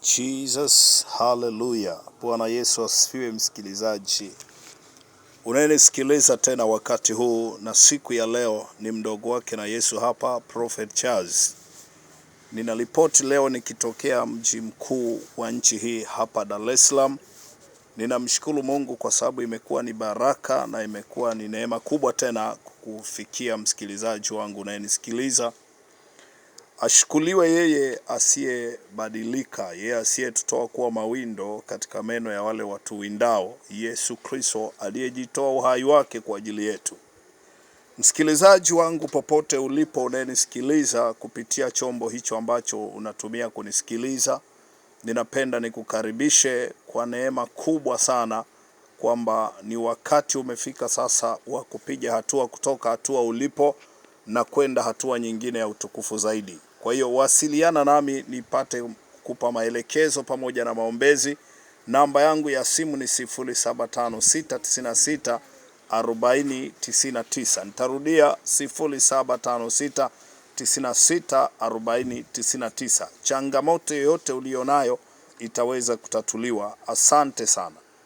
Jesus, hallelujah. Bwana Yesu asifiwe. Msikilizaji unayenisikiliza tena wakati huu na siku ya leo, ni mdogo wake na Yesu hapa, Prophet Charles. Ninaripoti leo nikitokea mji mkuu wa nchi hii hapa Dar es Salaam. Ninamshukuru Mungu kwa sababu imekuwa ni baraka na imekuwa ni neema kubwa tena kufikia msikilizaji wangu unayenisikiliza. Ashukuriwe yeye asiyebadilika, yeye asiyetutoa kuwa mawindo katika meno ya wale watu windao, Yesu Kristo aliyejitoa uhai wake kwa ajili yetu. Msikilizaji wangu popote ulipo unayenisikiliza kupitia chombo hicho ambacho unatumia kunisikiliza, ninapenda nikukaribishe kwa neema kubwa sana kwamba ni wakati umefika sasa wa kupiga hatua kutoka hatua ulipo na kwenda hatua nyingine ya utukufu zaidi. Kwa hiyo wasiliana nami nipate kupa maelekezo pamoja na maombezi. Namba yangu ya simu ni 0756964099. Nitarudia 0756964099. Changamoto yoyote ulionayo itaweza kutatuliwa. Asante sana.